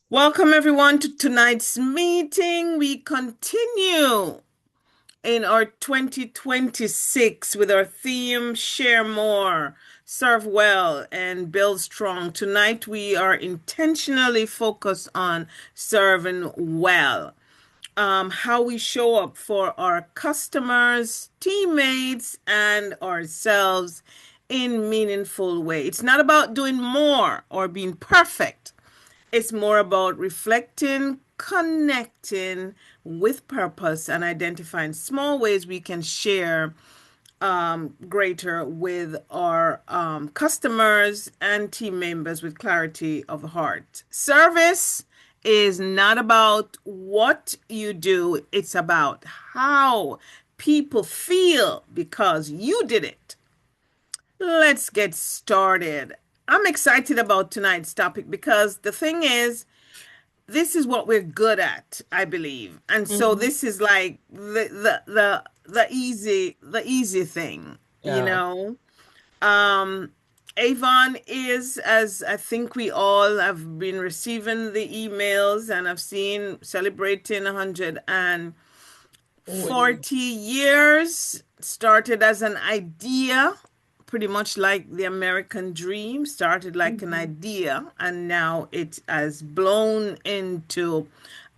Welcome everyone to tonight's meeting. We continue in our 2026 with our theme Share More, Serve Well, and Build Strong. Tonight we are intentionally focused on serving well. How we show up for our customers, teammates, and ourselves in meaningful way. It's not about doing more or being perfect. It's more about reflecting, connecting with purpose, and identifying small ways we can share greater with our customers and team members with clarity of heart. Service is not about what you do, it's about how people feel because you did it. Let's get started. I'm excited about tonight's topic because the thing is, this is what we're good at, I believe. And so Mhm. this is like the easy thing, you Yeah. know. Um Avon is, as I think we all have been receiving the emails and I've seen, celebrating 140 Oh, it is. years. Started as an idea, pretty much like the American dream, started like an Mhm. idea, and now it has blown into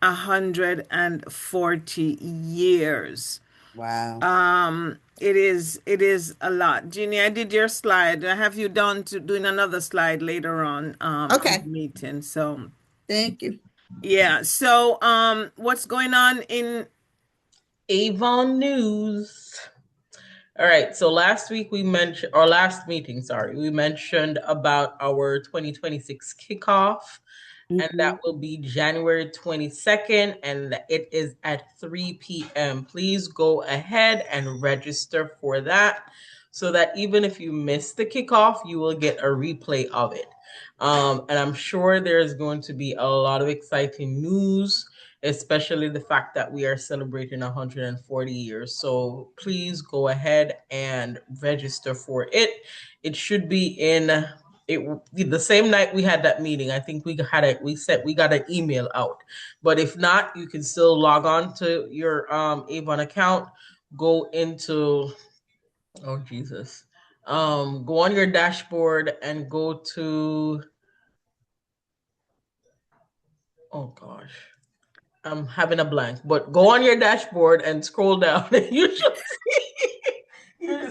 140 years. Wow. It is a lot. Jeannie, I did your slide. I have you done to doing another slide later on in the Okay. meeting. So Thank you. yeah. So what's going on in Avon News. All right. So last week we mentioned, or last meeting, sorry, we mentioned about our 2026 kickoff, and that Mhm. will be January 22nd, and it is at 3 p.m. Please go ahead and register for that so that even if you miss the kickoff, you will get a replay of it. And I'm sure there's going to be a lot of exciting news, especially the fact that we are celebrating 140 years. So please go ahead and register for it. It should be in it the same night we had that meeting. I think we got an email out. But if not, you can still log on to your Avon account, go into oh Jesus. Go on your dashboard and go to oh gosh. I'm having a blank, but go on your dashboard and scroll down and you should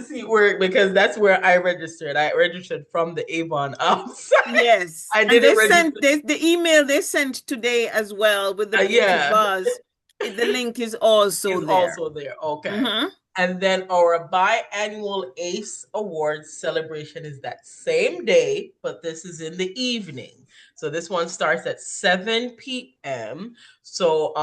see where because that's where I registered. I registered from the Avon site. Yes, I and didn't they register. sent the email they sent today as well with the beauty Yeah, buzz. The link is also is there. also there. Okay. Hmm. And then our biannual ACE Awards celebration is that same day, but this is in the evening. So this one starts at 7 p.m. So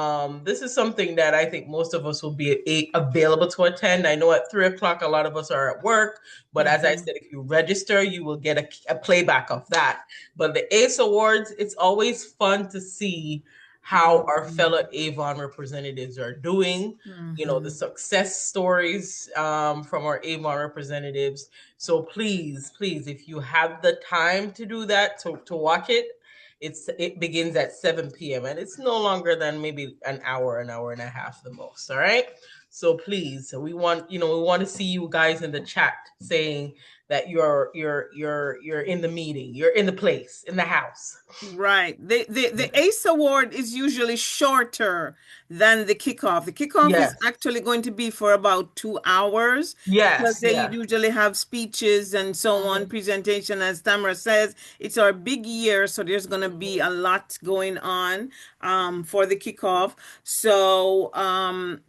this is something that I think most of us will be available to attend. I know at 3 o'clock, a lot of us are at work, but as I Hmm. said, if you register, you will get a playback of that. But the ACE Awards, it's always fun to see how our fellow Avon representatives are doing, the Hmm. success stories from our Avon representatives. So please, if you have the time to do that, to watch it, it begins at 7 p.m. and it's no longer than maybe an hour and a half the most. All right. So please, we want to see you guys in the chat saying that you're in the meeting, you're in the place, in the house. Right. The Yeah. ACE award is usually shorter than the kickoff. The kickoff is Yes. actually going to be for about 2 hours because Yes. they Yeah. usually have speeches and so on, Mhm. presentation. As Tamara says, it's our big year, so there's going to be a lot going on for the kickoff. So,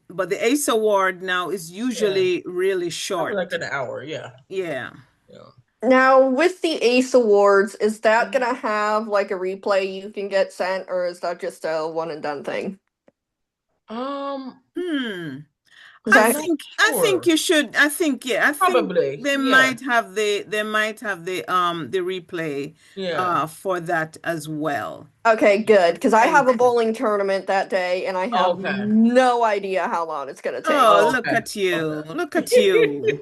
but the ACE award now is Yeah. usually really Probably like short. an hour. Yeah. Yeah. Yeah. Now, with the Ace Awards, is that gonna have like a replay you can get sent, or is that just a one and done thing? Um, Hmm. Because I I'm I, not think I think sure. you should. I think, yeah. I think Probably. they Yeah. might have the replay Yeah. for that as well. okay, good. Because I have Thank a you. bowling tournament that day, and I have Okay. no idea how long it's gonna take. Oh, look Okay. at you. Okay. Look at you.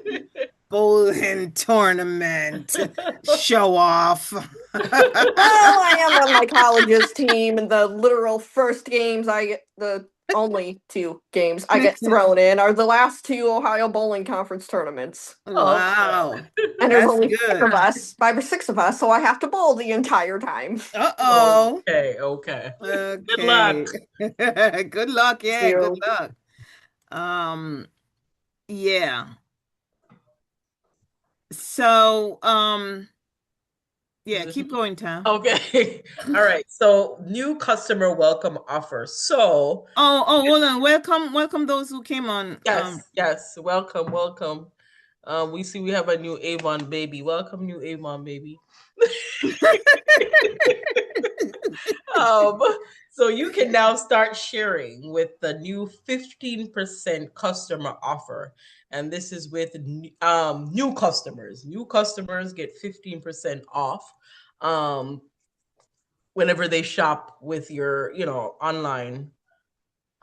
bowling tournament. Show off. Well, I am on my college's team, and the literal first games I get, the only two games I get thrown in are the last two Ohio Bowling Conference tournaments. Wow. And there's That's only five of good. us, 5 or 6 of us, so I have to bowl the entire time. Uh-oh. Okay, okay. Good luck. Okay. Good luck. Yeah, good So, luck. Um, yeah. So, Is yeah, this keep me? going, Tam. Okay. All right. So, new customer welcome offer. So, Hold on. Welcome those who came on. yes, yes. Welcome, welcome. We see we have a new Avon baby. Welcome, new Avon baby. Um, so you can now start sharing with the new 15% customer offer. And this is with new customers. New customers get 15% off whenever they shop with your, online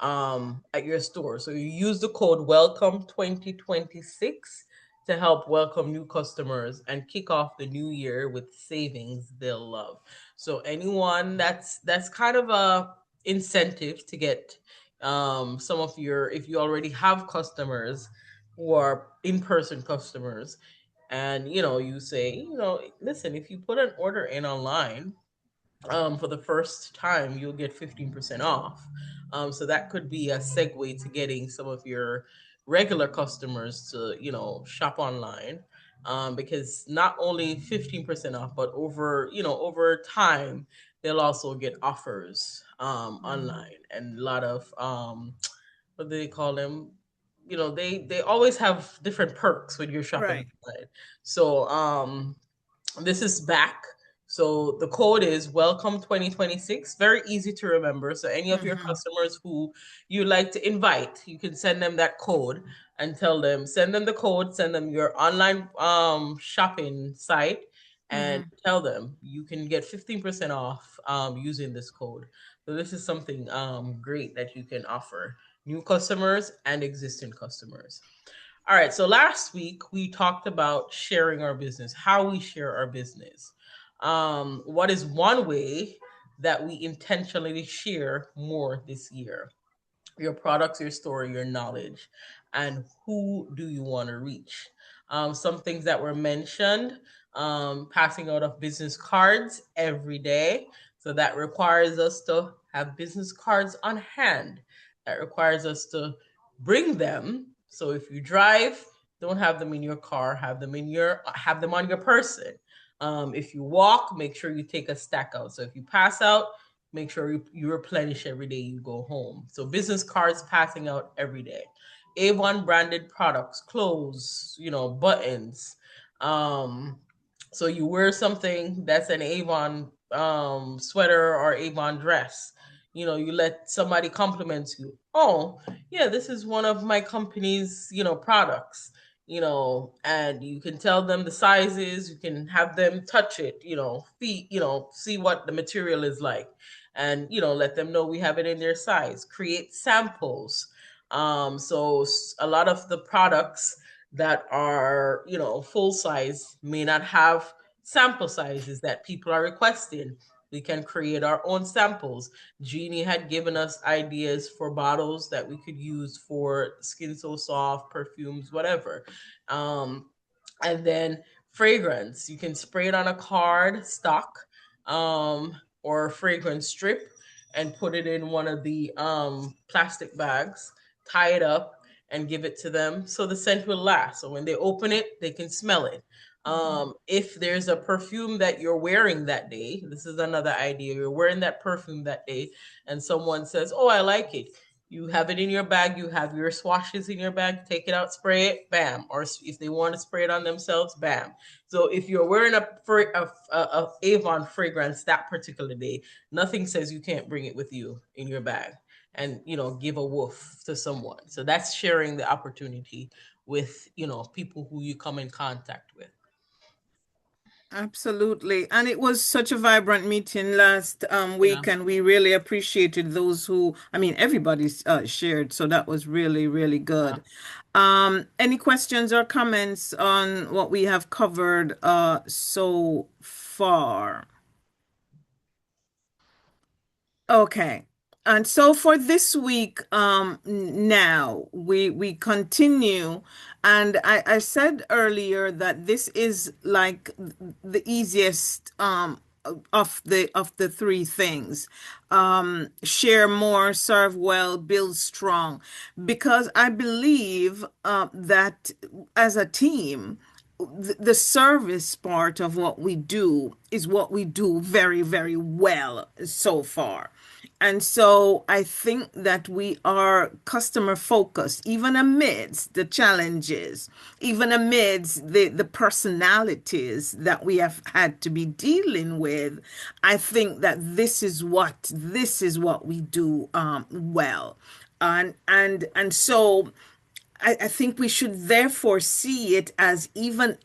at your store. So you use the code welcome 2026 to help welcome new customers and kick off the new year with savings they'll love. So anyone that's kind of a incentive to get some of your, if you already have customers who are in-person customers, and you say, listen, if you put an order in online, for the first time, you'll get 15% off. So that could be a segue to getting some of your regular customers to, shop online. Because not only 15% off, but over time, they'll also get offers online, and a lot of what do they call them? They always have different perks when you're shopping Right. online. So this is back. So the code is welcome 2026. Very easy to remember. So any of your Mm-hmm. customers who you like to invite, you can send them that code and send them the code, send them your online shopping site, and Mm-hmm. tell them you can get 15% off using this code. So this is something great that you can offer new customers and existing customers. All right. So last week we talked about sharing our business, how we share our business. What is one way that we intentionally share more this year? Your products, your story, your knowledge, and who do you want to reach? Some things that were mentioned, passing out of business cards every day. So that requires us to have business cards on hand. That requires us to bring them. So if you drive, don't have them in your car, have them on your person. If you walk, make sure you take a stack out. So if you pass out, make sure you replenish every day you go home. So business cards passing out every day. Avon branded products, clothes, buttons. Um, so you wear something that's an Avon sweater or Avon dress. You let somebody compliment you. Oh, yeah, this is one of my company's, products. And you can tell them the sizes, you can have them touch it, feet, see what the material is like, and let them know we have it in their size. Create samples. So a lot of the products that are full size may not have sample sizes that people are requesting. We can create our own samples. Jeannie had given us ideas for bottles that we could use for Skin So Soft, perfumes, whatever. Um, and then fragrance, you can spray it on a card stock, or a fragrance strip, and put it in one of the plastic bags, tie it up, and give it to them so the scent will last. So when they open it, they can smell it. Mm-hmm. If there's a perfume that you're wearing that day, this is another idea. You're wearing that perfume that day, and someone says, "Oh, I like it." You have it in your bag. You have your swashes in your bag. Take it out, spray it, bam. Or if they want to spray it on themselves, bam. So if you're wearing a Avon fragrance that particular day, nothing says you can't bring it with you in your bag and give a woof to someone. So that's sharing the opportunity with people who you come in contact with. Absolutely. And it was such a vibrant meeting last Yeah. week, and we really appreciated those who, I mean, everybody's shared. So that was really, really Yeah. good. Any questions or comments on what we have covered so far? Okay. And so for this week, now we continue, and I said earlier that this is like the easiest of the three things. Share more, serve well, build strong, because I believe that as a team, the service part of what we do is what we do very, very well so far. And so I think that we are customer focused, even amidst the challenges, even amidst the personalities that we have had to be dealing with. I think that this is what we do well. And so I think we should therefore see it as even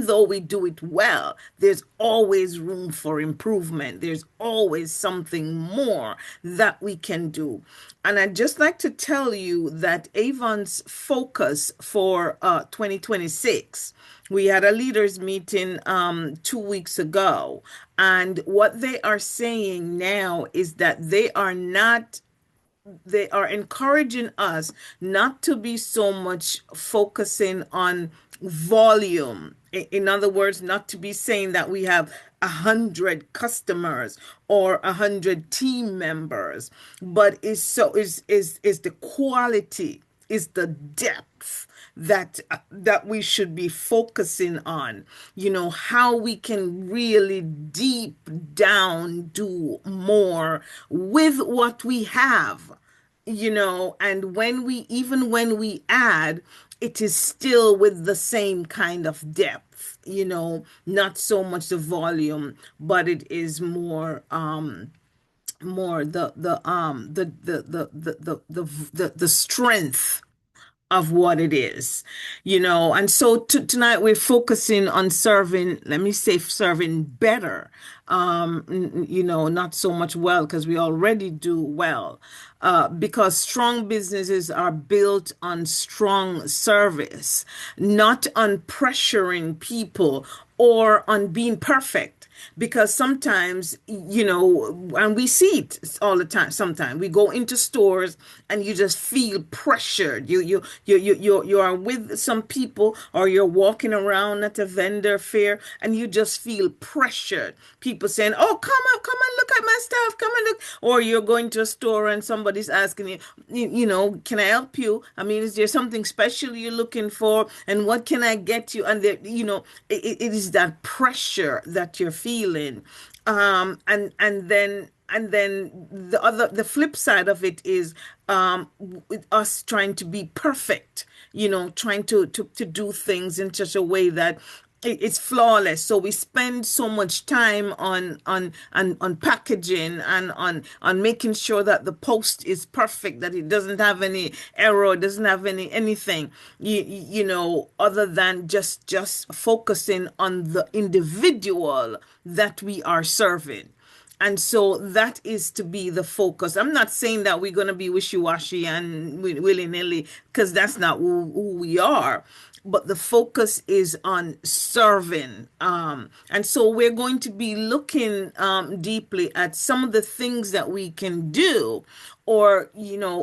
though we do it well, there's always room for improvement. There's always something more that we can do. And I'd just like to tell you that Avon's focus for 2026, we had a leaders meeting 2 weeks ago, and what they are saying now is that they are encouraging us not to be so much focusing on volume. In other words, not to be saying that we have 100 customers or 100 team members, but is the quality, is the depth that we should be focusing on. How we can really deep down do more with what we have. And when we add, it is still with the same kind of depth, not so much the volume, but it is more the strength of what it is, and so tonight we're focusing on serving, let me say, serving better, not so much well, because we already do well, because strong businesses are built on strong service, not on pressuring people or on being perfect. Because sometimes, and we see it all the time. Sometimes we go into stores and you just feel pressured. You are with some people, or you're walking around at a vendor fair and you just feel pressured. People saying, "Oh, come up, come and look at my stuff, come and look." Or you're going to a store and somebody's asking you, "Can I help you? I mean, is there something special you're looking for? And what can I get you?" And it is that pressure that you're feeling. And then the flip side of it is with us trying to be perfect, trying to do things in such a way that it's flawless. So we spend so much time on packaging and on making sure that the post is perfect, that it doesn't have any error, doesn't have anything, other than just focusing on the individual that we are serving. And so that is to be the focus. I'm not saying that we're going to be wishy-washy and willy-nilly, because that's not who we are. But the focus is on serving. And so we're going to be looking deeply at some of the things that we can do, or,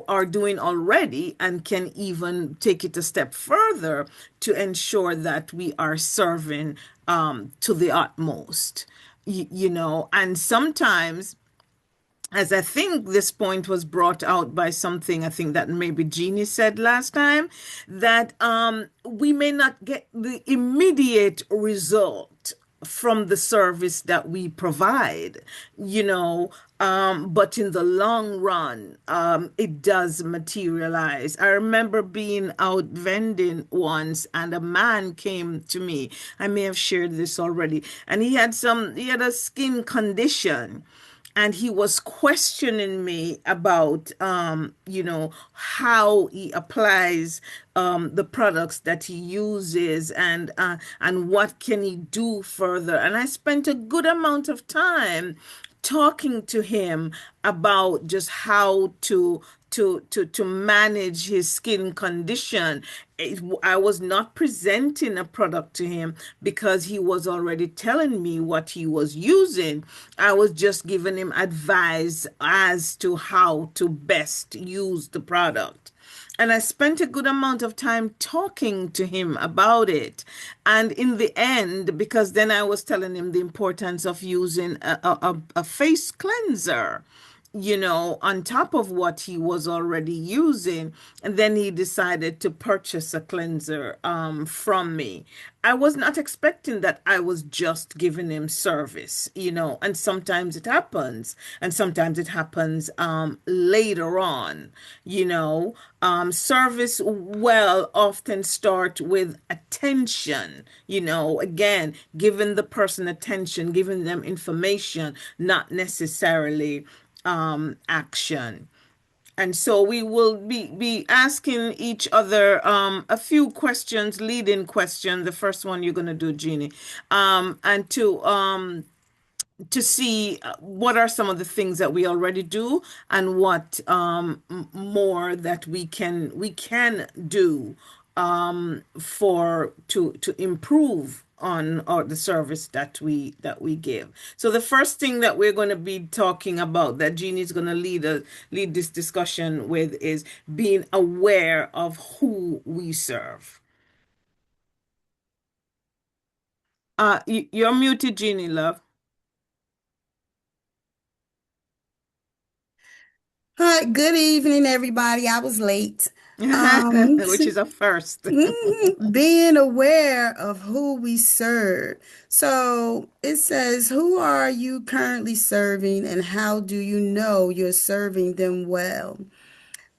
are doing already, and can even take it a step further to ensure that we are serving to the utmost. And sometimes, as I think this point was brought out by something I think that maybe Jeannie said last time, that we may not get the immediate result from the service that we provide, but in the long run, it does materialize. I remember being out vending once, and a man came to me. I may have shared this already, and he had a skin condition, and he was questioning me about how he applies the products that he uses, and what can he do further. And I spent a good amount of time talking to him about just how to manage his skin condition. I was not presenting a product to him because he was already telling me what he was using. I was just giving him advice as to how to best use the product. And I spent a good amount of time talking to him about it. And in the end, because then I was telling him the importance of using a face cleanser, on top of what he was already using. And then he decided to purchase a cleanser from me. I was not expecting that. I was just giving him service, and sometimes it happens, and sometimes it happens later on, service well often start with attention, again, giving the person attention, giving them information, not necessarily action. And so we will be asking each other a few questions, leading questions. The first one you're going to do, Jeannie, and to see what are some of the things that we already do, and what more that we can do for to improve on or the service that we give. So the first thing that we're going to be talking about, that Jeannie's going to lead this discussion with, is being aware of who we serve. You're muted, Jeannie, love. Hi, good evening, everybody. I was late. Um, Which is a first. being aware of who we serve. So it says, who are you currently serving and how do you know you're serving them well?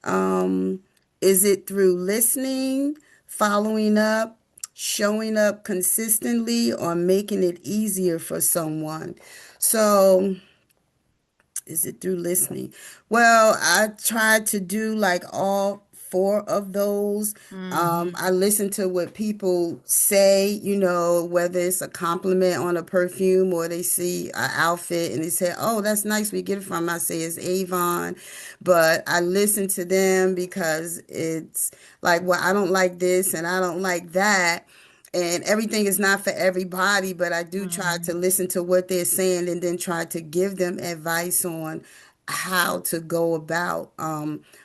Um, is it through listening, following up, showing up consistently, or making it easier for someone? So, is it through listening? Well, I tried to do like all four of those. Hmm. I listen to what people say, whether it's a compliment on a perfume or they see an outfit and they say, "Oh, that's nice. We get it from." I say it's Avon, but I listen to them because it's like, well, I don't like this and I don't like that, and everything is not for everybody, but I do try to Hmm. listen to what they're saying and then try to give them advice on how to go about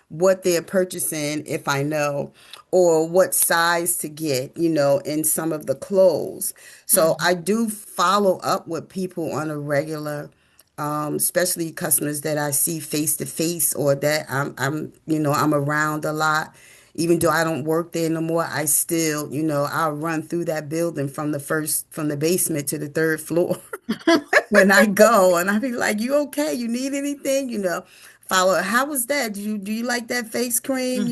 what they're purchasing, if I know, or what size to get, in some of the clothes. So I Hmm. do follow up with people on a regular, especially customers that I see face to face or that I'm around a lot. Even though I don't work there no more, I still, I'll run through that building from the basement to the third floor when I go, and I be like, "You okay? You need anything?" Follow. How was that? Do you like that face cream?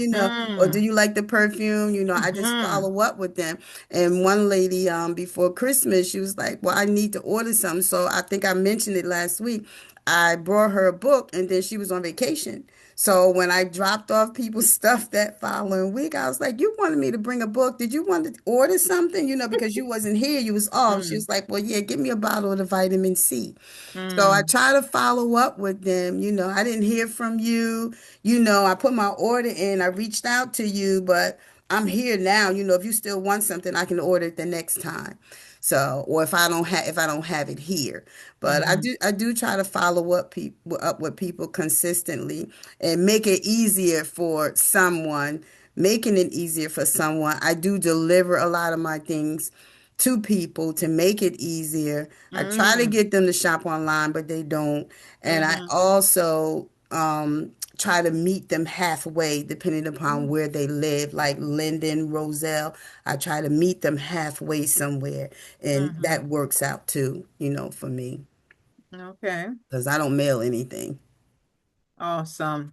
Or do Hmm. you like the perfume? I just Hmm. follow up with them. And one lady, before Christmas, she was like, "Well, I need to order something." So I think I mentioned it last week. I brought her a book, and then she was on vacation. So when I dropped off people's stuff that following week, I was like, "You wanted me to bring a book. Did you want to order something? Because you wasn't here, you was off." She Hmm. was like, "Well, yeah, give me a bottle of the vitamin C." So I Hmm. try to follow up with them. I didn't hear from you. I put my order in. I reached out to you, but I'm here now. If you still want something, I can order it the next time. So, or if I don't have it here, but I Hmm. do I do try to follow up with people consistently and make it easier for someone. Making it easier for someone. I do deliver a lot of my things to people to make it easier. I try to Hmm. get them to shop online, but they don't. And I Hmm. also try to meet them halfway, depending upon where they live, like Lyndon, Roselle. I try to meet them halfway somewhere. And Hmm. that works out too, for me, Okay. because I don't mail anything. Awesome.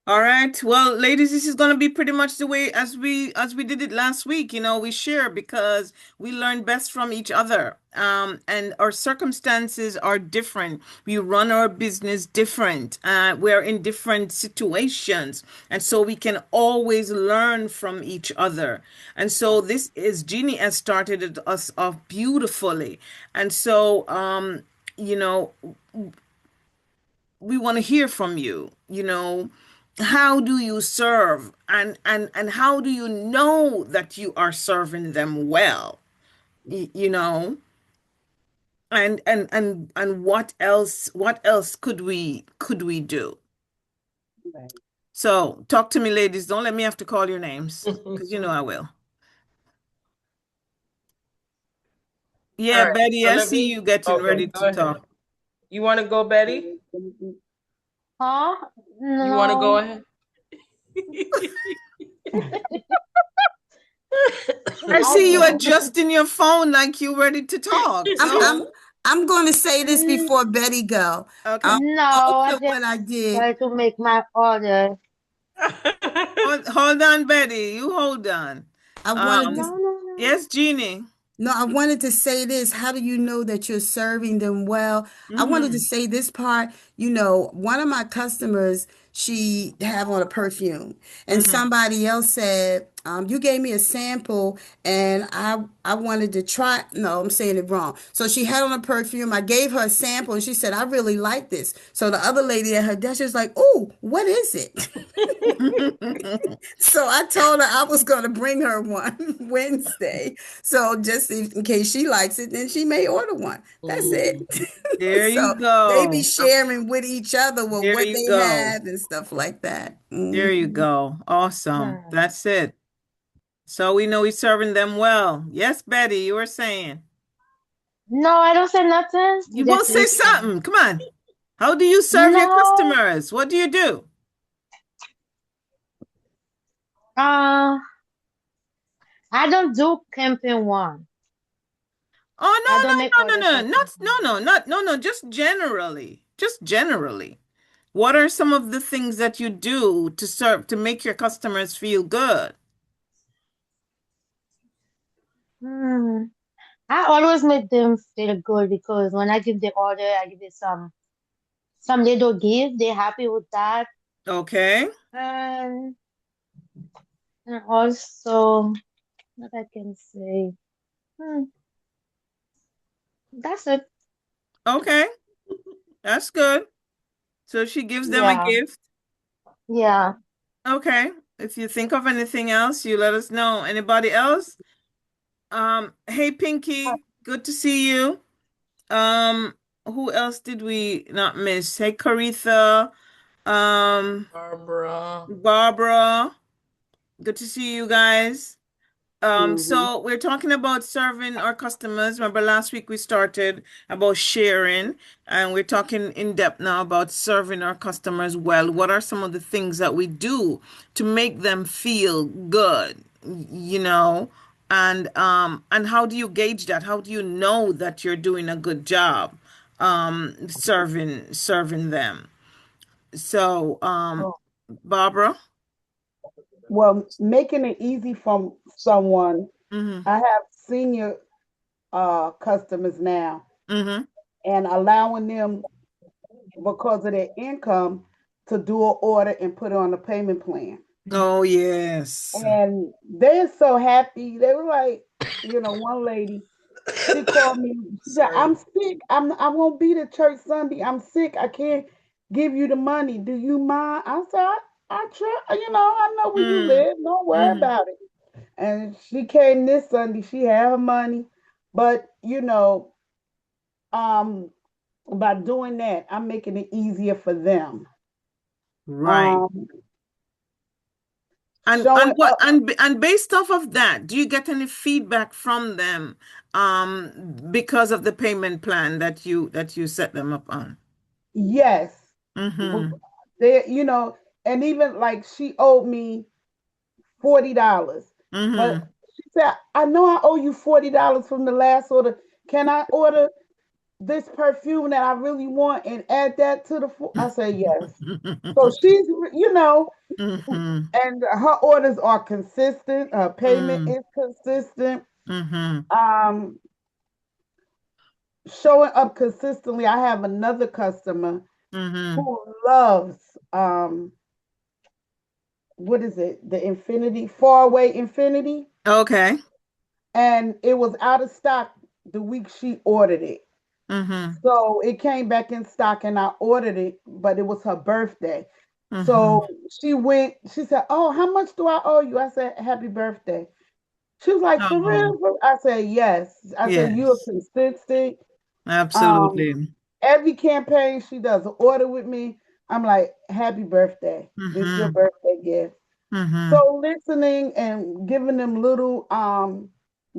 All right. Well, ladies, this is going to be pretty much the way as we did it last week. We share because we learn best from each other. And our circumstances are different. We run our business different. We're in different situations, and so we can always learn from each other. And so this is Jeannie has started us off beautifully. And so, you know, we want to hear from you. How do you serve, and how do you know that you are serving them well? Y- you know and what else could we do? So talk to me, ladies. Don't let me have to call your names, because you know I will. All Yeah, right. Betty, So I let see me. you getting Okay, ready go to ahead. talk. You want to go, Betty? Huh? You want to go No. ahead? I I see you don't. adjusting your phone like you ready to talk. I'm So, I'm I'm going to say this Mm, before Betty go. okay. No, I Also, just what I did, try to make my order. Hold on, Betty. You hold on. I wanted to Um, No, no, no. yes, Jeannie. No, I wanted to say this. How do you know that you're serving them well? I wanted to Mm-hmm. say this part. One of my customers, she have on a perfume, and Mm-hmm. somebody else said, "You gave me a sample, and I wanted to try." No, I'm saying it wrong. So she had on a perfume. I gave her a sample, and she said, "I really like this." So the other lady at her desk was like, "Oh, what is it?" So I told her I was going to bring her one Wednesday. So just in case she likes it, then she may order one. That's it. Mm. There So you they be go. sharing with each other with There what you they go. have and stuff like that. There you Mhm. go. Awesome. Hmm. That's it. So we know he's serving them well. Yes, Betty, you were saying. No, I don't say nothing. You both Just say listen. something. Come on. How do you serve your No. customers? What do you do? Uh, I don't do camping one. I don't make Oh, no, order no, for no, no, not camping. no, no, not no, no, just generally. Just generally. What are some of the things that you do to make your customers feel good? Hmm. I always make them feel good because when I give the order, I give it some little gift. They're happy with that. Okay. And, and also, what I can say. Hmm, that's it. Okay. That's good. So she gives them a Yeah. gift. Yeah. Okay. If you think of anything else, you let us know. Anybody else? Hey Pinky, good to see you. Um, who else did we not miss? Hey Caritha, um, Barbara. Barbara, good to see you guys. Mhm. So we're talking about serving our customers. Remember last week we started about sharing, and we're talking in depth now about serving our customers well. What are some of the things that we do to make them feel good, you know? And how do you gauge that? How do you know that you're doing a good job serving them? So, Oh, Barbara. well, making it easy for someone. Mm-hmm. I have senior customers now, Mm-hmm. and allowing them because of their income to do an order and put it on a payment plan. Oh, yes. And they're so happy. They were like, one lady, she called me. She said, Sorry. "I'm sick. I won't be to church Sunday. I'm sick. I can't give you the money. Do you mind?" I said, I try. I know where you Mm, live. Don't worry mm, about it." And she came this Sunday. She had her money, but um, by doing that, I'm making it easier for them. right. Um, And showing what up. and based off of that, do you get any feedback from them because of the payment plan that you set them up on? Yes, Mm-hmm. they, and even like she owed me $40, Mm-hmm. but she said, "I know I owe you $40 from the last order. Can I order?" this perfume that I really want and add that to the I say yes. So she's, Mm-hmm. and her orders are consistent. Her payment Mm-hmm. is consistent. Mm-hmm. Um, Showing up consistently. I have another customer Mm-hmm. who loves what is it? The Infinity, Faraway Infinity. Okay. And it was out of stock the week she ordered it. Mm-hmm. So it came back in stock and I ordered it, but it was her birthday. Mm-hmm. So she said, "Oh, how much do I owe you?" I said, "Happy birthday." She was like, "For Oh, real?" I said, "Yes." I said, "You're yes. consistent." Um, Absolutely. every campaign she does an order with me, I'm like, "Happy birthday. This is your Mm-hmm. birthday gift." Mm-hmm. So listening and giving them little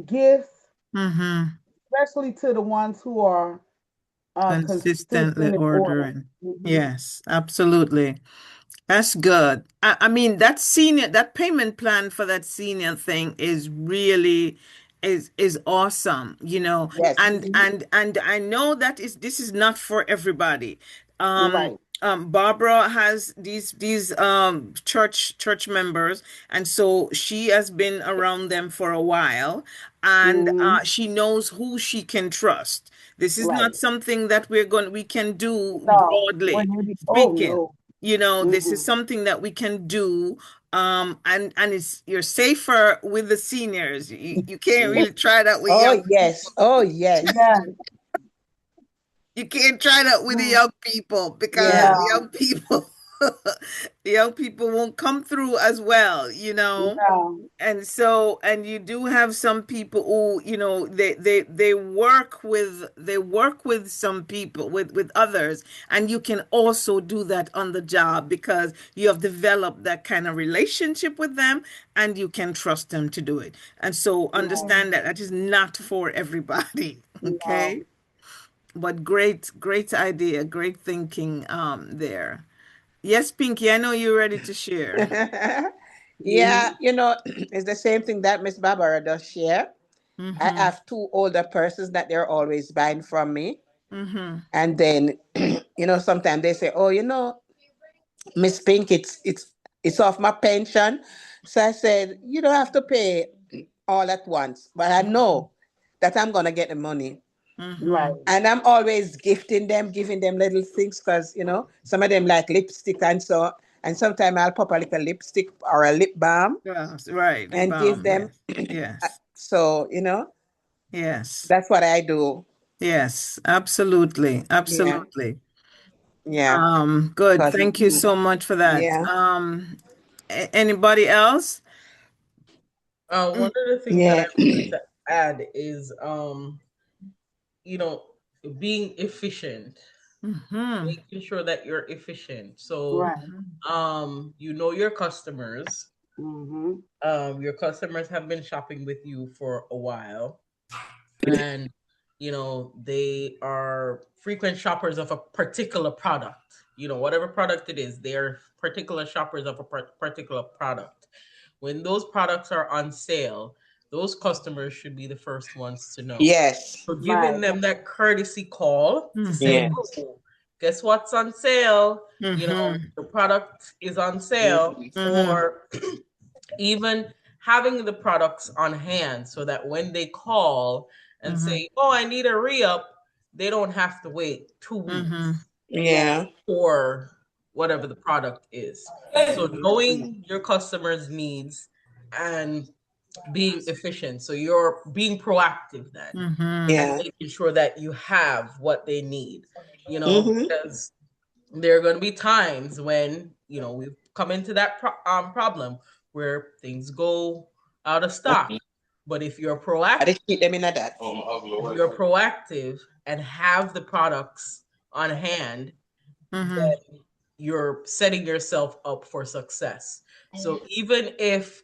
gifts, Mm-hmm. especially to the ones who are consistent Consistently in order. ordering. Mhm. Yes, absolutely. That's good. I mean, that payment plan for that senior thing is really is awesome, Yes. and I know that this is not for everybody. Um, Right. Barbara has these church members, and so she has been around them for a while, and Hmm. she knows who she can trust. This is not Right. something that we can do No. broadly Oh speaking. no. This is Mm-mm. something that we can do, and it's you're safer with the seniors. You can't really try that with Oh young yes. Oh yes. Yeah. you can't try that with the Mm. young people because Yeah. the No. young people the young people won't come through as well, No. and you do have some people who, they work with some people, with others, and you can also do that on the job because you have developed that kind of relationship with them and you can trust them to do it. And so Right. understand that that is not for everybody. No. Okay, but great idea, great thinking there. Yes, Pinky, I know you're ready to share. Yeah, Mhm. it's the same thing that Miss Barbara does share. I Mm-hmm. have two older persons that they're always buying from me. Mm-hmm. And then, sometimes they say, "Oh, Miss Pink, it's off my pension." So I said, "You don't have to pay all at once, but I know that I'm gonna get the money." Mm-hmm. Right. And I'm always giving them little things because some of them like lipstick and so. And sometimes I'll pop a little lipstick or a lip balm Yes, right. Lip and give balm. them. Yes. Yes. So Yes. that's what I do. Yes. Absolutely. Yeah, Absolutely. yeah, Good. cause Thank you so much for that. yeah, Anybody else? One of the things that I yeah, wanted to add is, you know, being efficient, Mm-hmm. making sure that you're efficient. So, Right. you know your customers. Hmm. Your customers have been shopping with you for a while, and they are frequent shoppers of a particular product. Whatever product it is, they're particular shoppers of a particular product. When those products are on sale, those customers should be the first ones to know. yes, So giving Right. them that courtesy call to say, Mm-hmm. yes, "Oh, guess what's on sale? Mm-hmm. The product is on sale," mhm, Mm-hmm. or even having the products on hand so that when they call and Mm-hmm. say, "Oh, I need a re-up," they don't have to wait 2 weeks Mm-hmm. Right. yeah, for whatever the product is. So knowing your customers' needs and being efficient. So you're being proactive then Mm-hmm. and yeah, making sure that you have what they need, hmm, because there are going to be times when, we've come into that problem where things go out of stock. But I just keep them in a that. if you're proactive and have the products on hand, Mm-hmm. then you're setting yourself up for success. So even if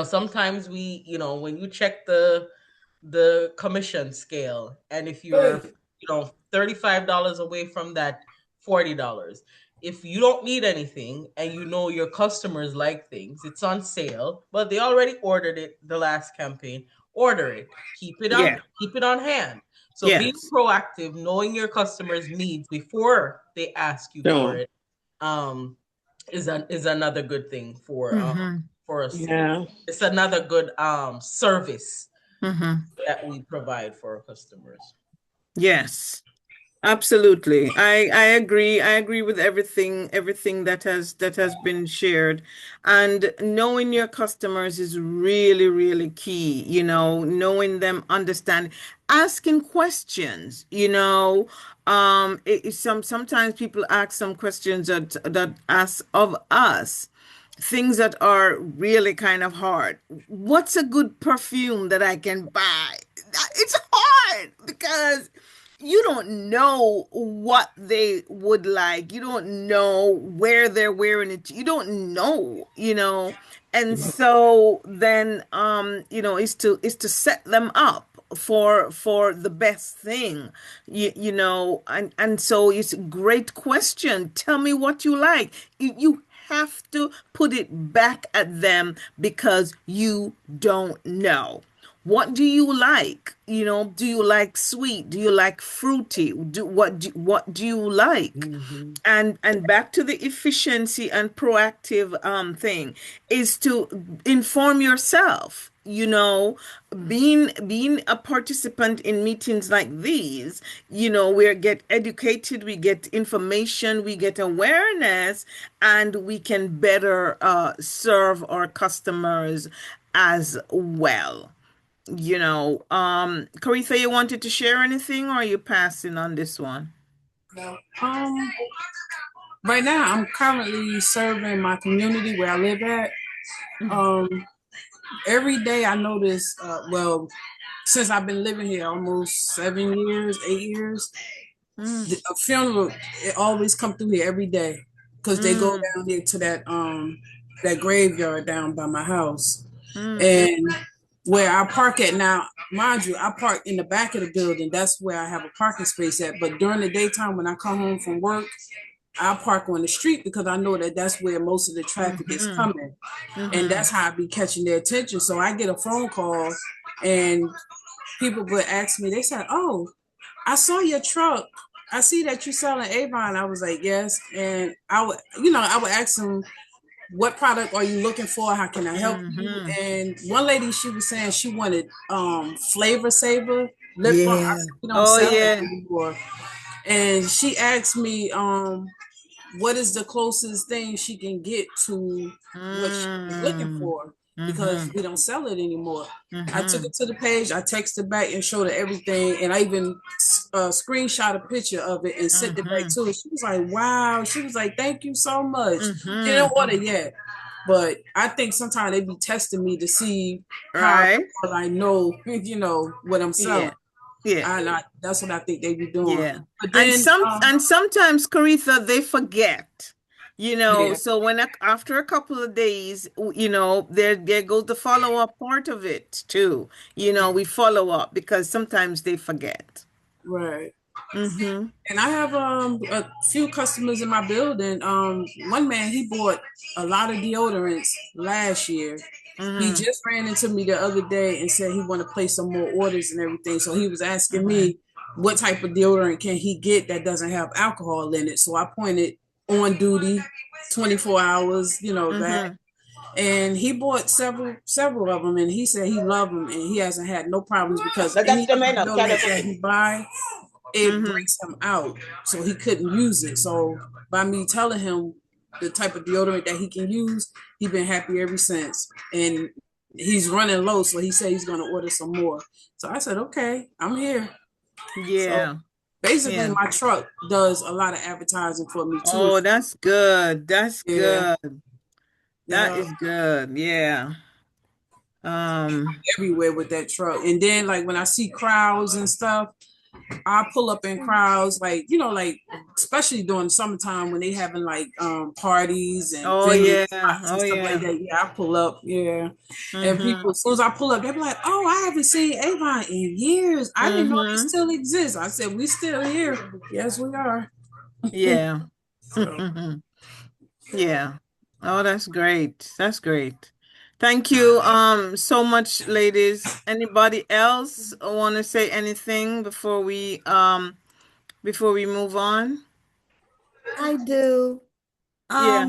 sometimes when you check the commission scale, and if you're $35 away from that $40, if you don't need anything and your customers like things, it's on sale, but they already ordered it the last campaign, order it, keep it on Yeah. keep it on hand. So being proactive, knowing your customers' needs before they ask you for it, is another good thing for us. Yeah. It's another good service that we provide for our customers. Yes. Absolutely. I agree. I agree with everything that has been shared. And knowing your customers is really, really key, knowing them, understand, asking questions, sometimes people ask some questions that ask of us things that are really kind of hard. What's a good perfume that I can buy? It's hard because you don't know what they would like. You don't know where they're wearing it. You don't know. And so then is to set them up for the best thing. And so it's a great question. Tell me what you like. You have to put it back at them because you don't know. What do you like? Do you like sweet? Do you like fruity? What do you like? And back to the efficiency and proactive thing is to inform yourself. Being a participant in meetings like these, we get educated, we get information, we get awareness, and we can better serve our customers as well. Caritha, you wanted to share anything, or are you passing on this one? Um, right now, I'm currently serving my community where I live at. Every day I notice, since I've been living here almost 7 years, 8 years, a funeral, it always come through here every day because they go down there to that graveyard down by my house. And where I park at now, mind you, I park in the back of the building. That's where I have a parking space at. But during the daytime when I come home from work, I park on the street because I know that that's where most of the traffic is coming. And that's how I be catching their attention. So I get a phone call and people would ask me, they said, "Oh, I saw your truck. I see that you're selling Avon." I was like, "Yes." And I would ask them, "What product are you looking for? How can I help you?" And one lady, she was saying she wanted Flavor Saver lip balm. I said, "We don't sell it anymore." And she asked me, what is the closest thing she can get to what she was looking for, because we don't sell it anymore. I took it to the page, I texted back and showed her everything, and I even screenshot a picture of it and sent it back to her. She was like, "Wow." She was like, "Thank you so much." She didn't order yet, but I think sometimes they be testing me to see how well I know, what I'm selling. Yeah. That's what I think they be doing. Yeah. But then, and sometimes, Caritha, they forget. So when after a couple of days, there goes the follow-up part of it too. We follow up because sometimes they forget. Right. And I have a few customers in my building. One man, he bought a lot of deodorants last year. He just ran into me the other day and said he want to place some more orders and everything. So he was asking me what type of deodorant can he get that doesn't have alcohol in it. So I pointed On Duty, 24 hours, that. And he bought several of them, and he said he loved them, and he hasn't had no problems because any deodorant that he buy, it breaks him out, so he couldn't use it. So by me telling him the type of deodorant that he can use, he's been happy ever since. And he's running low, so he said he's going to order some more. So I said, okay, I'm here. Yeah. So basically, my truck does a lot of advertising for me too. Oh, that's good. That's good. That is good. Yeah. Everywhere with that truck. And then like when I see crowds and stuff, I pull up in crowds, like, especially during summertime when they having like parties and and stuff like that. Yeah, I pull up. Yeah. And people, as soon as I pull up, they be like, "Oh, I haven't seen Avon in years. I didn't know they still exist." I said, "We still here." Yes, we are. Yeah. Yeah. Oh, that's great. That's great. Thank you so much, ladies. Anybody else want to say anything before we move on? I do. Yeah.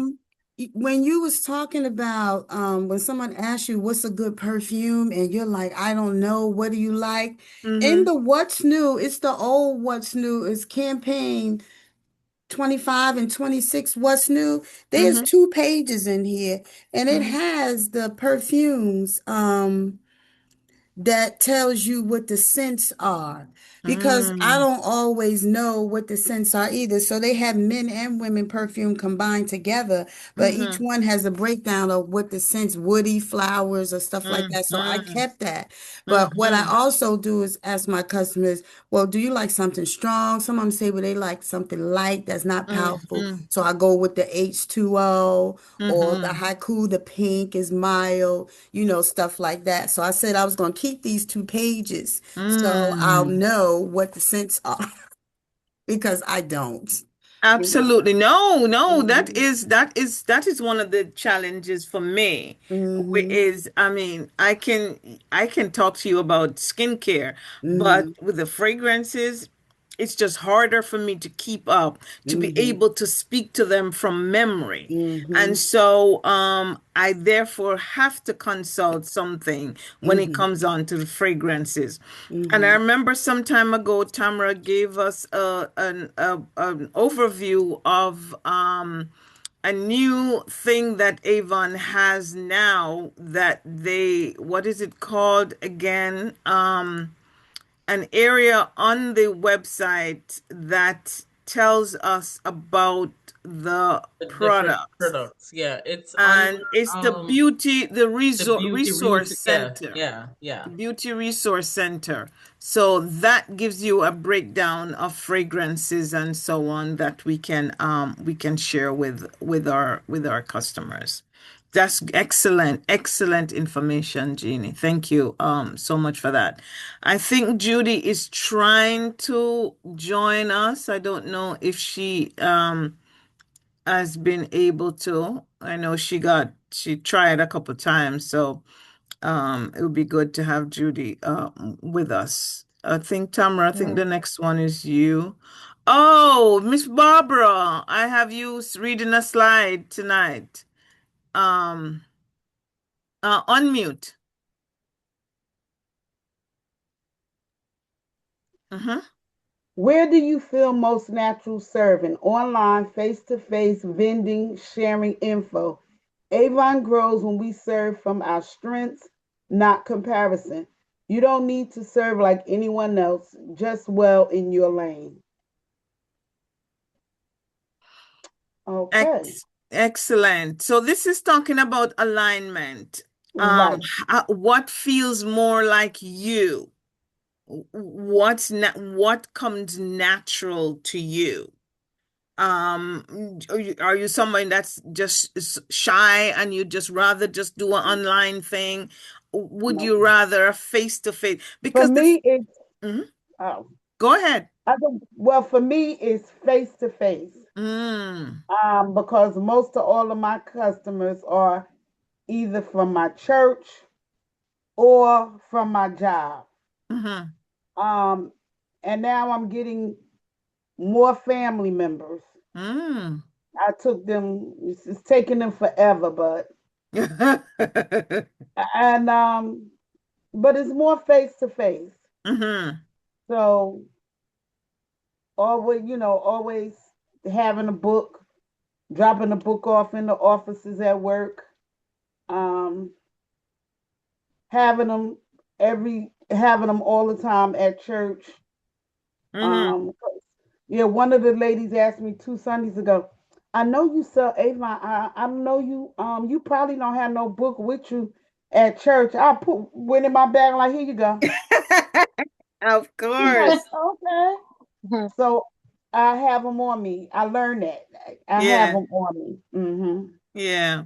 When you was talking about when someone asks you what's a good perfume and you're like, I don't know, what do you like? In Mm-hmm. the What's New, it's the old What's New, it's campaign 25 and 26 What's New. There's Mm-hmm. 2 pages in here and it Mm-hmm. has the perfumes. That tells you what the scents are because I Mm-hmm. don't always know what the scents are either. So they have men and women perfume combined together, but each Mm-hmm. one has a breakdown of what the scents, woody flowers or stuff like that. So I Mm-hmm. kept that. But what I Mm-hmm. also do is ask my customers, well, do you like something strong? Some of them say, well, they like something light that's not powerful. Mm-hmm. So I go with the H2O or the Mm-hmm. haiku, the pink is mild, stuff like that. So I said I was going to keep these 2 pages so I'll Mm. know what the scents are because I don't. You know. Absolutely. No, no, Mm-hmm. that is one of the challenges for me. Mm-hmm. Is I mean, I can talk to you about skincare, but Mm-hmm. with the fragrances, it's just harder for me to keep up, to be Mm-hmm. able to speak to them from memory. And Mm-hmm. so I therefore have to consult something when it Mm-hmm. comes on to the fragrances. And I Mm-hmm. remember some time ago, Tamara gave us an overview of a new thing that Avon has now that what is it called again? An area on the website that tells us about the The different product. products. Yeah, it's under And it's um the the resource yeah, center. yeah, yeah. The Beauty Resource Center. So that gives you a breakdown of fragrances and so on that we can share with our customers. That's excellent, excellent information, Jeannie. Thank you so much for that. I think Judy is trying to join us. I don't know if she has been able to. I know she tried a couple times, so it would be good to have Judy with us. I think Tamara, I think the next one is you. Oh, Miss Barbara, I have you reading a slide tonight. Um, unmute. Mm-hmm. Where do you feel most natural serving? Online, face to face, vending, sharing info. Avon grows when we serve from our strengths, not comparison. You don't need to serve like anyone else, just well in your lane. Okay, Excellent. So this is talking about alignment. right. What feels more like you? What comes natural to you? Are you someone that's just shy and you just rather just do an online thing? Would No. you rather face to face? For Because me, it's Mhm. oh, Go ahead. well, for me, it's face to face. Mm, Because most of all of my customers are either from my church or from my job. mm-hmm, Um, and now I'm getting more family members. mm. I took them, it's taking them forever, and but it's more face to face. Mm-hmm, So always, always having a book, dropping a book off in the offices at work, um, having them all the time at church. mm-hmm. Um, yeah, one of the ladies asked me 2 Sundays ago. I know you sell Avon. I know you. You probably don't have no book with you at church. I put went in my bag like, here you go. Of She's like, course. okay. So I have them on me. I learned that. I have Yeah, them on me. yeah.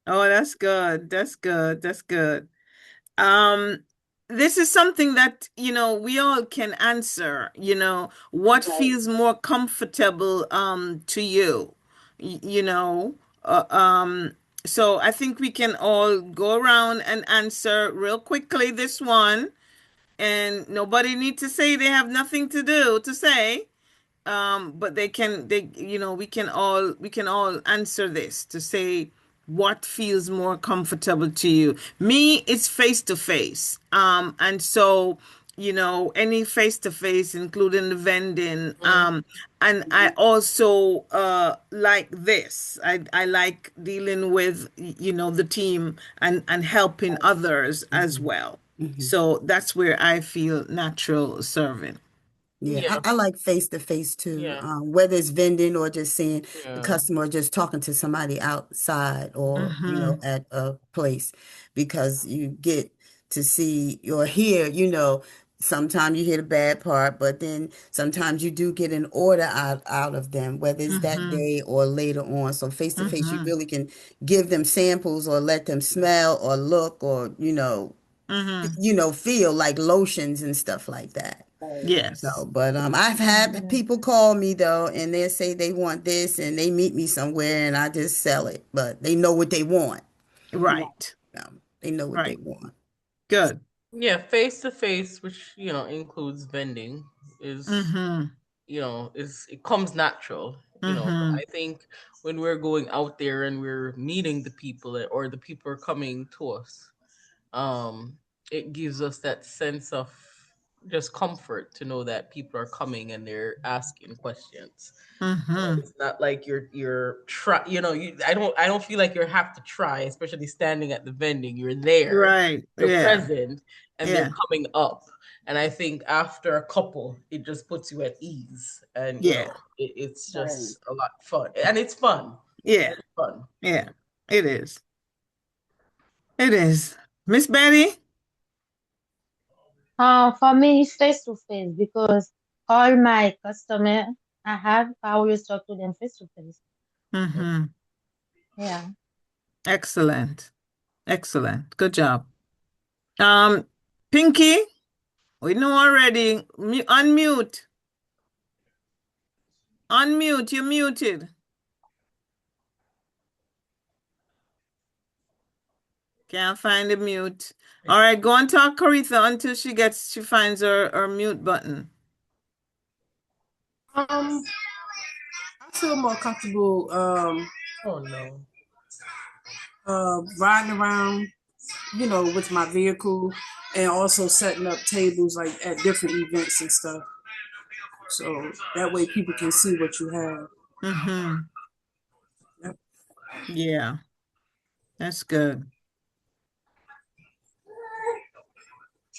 Oh, that's good. That's good. That's good. Um, this is something that, we all can answer, what Right. feels more comfortable to you, you know, uh, um, So I think we can all go around and answer real quickly this one, and nobody needs to say they have nothing to do to say. But we can all answer this to say what feels more comfortable to you. Me, it's face to face. And so, any face to face, including the vending. And I also like this. I like dealing with, the team and helping others as well. So that's where I feel natural serving. Yeah, Yeah, I like face to face too. yeah, Whether it's vending or just seeing the yeah. customer or just talking to somebody outside or, Mm-hmm. at a place because you get to see or hear, sometimes you hear the bad part, but then sometimes you do get an order out of them, whether it's that Mm-hmm. day or later on. So face to face, you Mm-hmm. really can give them samples or let them smell or look or, Mm-hmm. feel like lotions and stuff like that. So, Yes. but I've had people call me though, and they say they want this, and they meet me somewhere, and I just sell it. But they know what they want. Right. They know what they Right. want. Good. Yeah, face to face, which includes vending, is Mm-hmm. is it comes natural. But Mm-hmm. I think when we're going out there and we're meeting the people, or the people are coming to us, um, it gives us that sense of just comfort to know that people are coming and they're asking questions. Mm-hmm. It's not like you're try. I don't feel like you have to try, especially standing at the vending. You're there, Right. you're Yeah. present, and they're Yeah. coming up. And I think after a couple, it just puts you at ease, and Yeah. it's just a lot of fun, and it's fun. Yeah. It's fun. Yeah. It is. It is. Miss Betty? For me, it's face to face because all my customer I always talk to them face to face. Mm-hmm. Yeah. Excellent. Excellent. Good job. Um, Pinky, we know already. Unmute. Unmute. You're muted. Can't find the mute. All right, go and talk Caritha until she finds her mute button. I feel more comfortable Oh no. riding around, with my vehicle and also setting up tables like at different events and stuff. So that way people can see what you have. Mm-hmm. Yep. Yeah, that's good.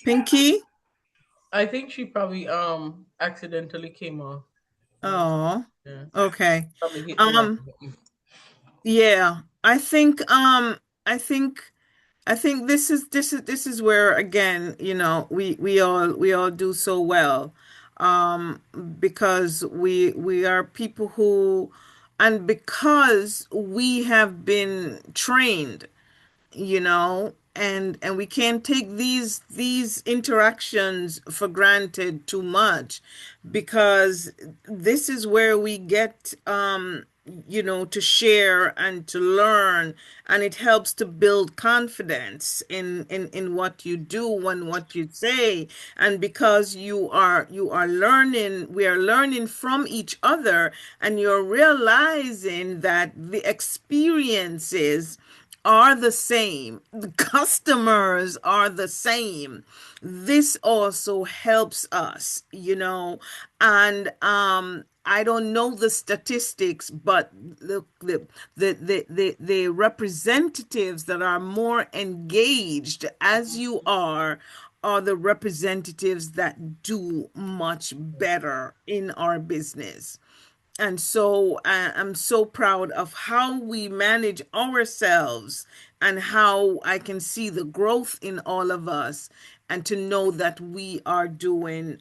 Pinky? I think she probably accidentally came off. Yeah, Oh, yeah. okay. Probably hit the wrong Um, button. yeah, I think this is where again, we all do so well. Um, because we are people who, and because we have been trained, and we can't take these interactions for granted too much, because this is where we get to share and to learn, and it helps to build confidence in what you do and what you say. And because you are learning, we are learning from each other, and you're realizing that the experiences are the same. The customers are the same. This also helps us, and I don't know the statistics, but the representatives that are more engaged as you are the representatives that do much better in our business. And so I'm so proud of how we manage ourselves, and how I can see the growth in all of us, and to know that we are doing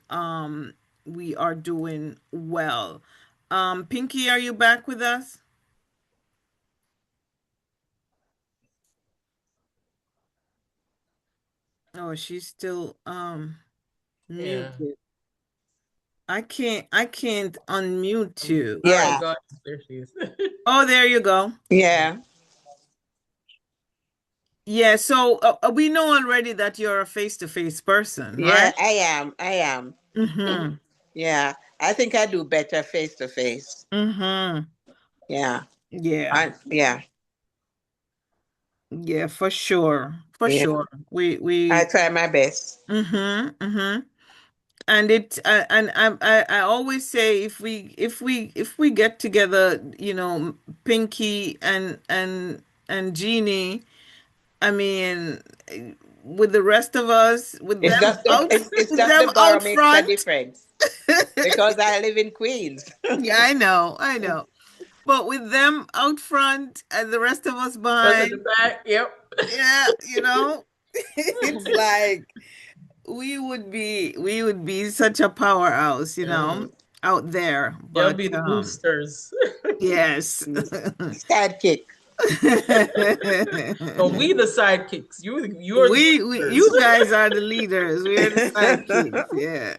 well. Pinky, are you back with us? Oh, she's still Yeah. muted. I can't unmute Um, you. all right, Yeah. God, there she is. Oh, there you go. Yeah. Yeah, so we know already that you're a face-to-face person, Yeah, right? I am. I am. Mm-hmm. Yeah, I think I do better face to face. Mm-hmm. Yeah, Yeah. yeah, Yeah, for sure. For yeah. sure. I We try my best. mm-hmm. Mm-hmm. And it and I always say if we get together, Pinky and Jeannie, I mean, with the rest of us, with It's them just the out, it's with just them the borough out makes a front. difference because I live in Queens. Yeah, I know. But with them out front and the rest of us Was in the behind, back? Yep. yeah, it's like we would be such a powerhouse, Mhm. out there. They'll But be the boosters. yes. Sidekick. No, we the sidekicks. You're the boosters. You guys are the leaders. We are the sidekicks. Yeah.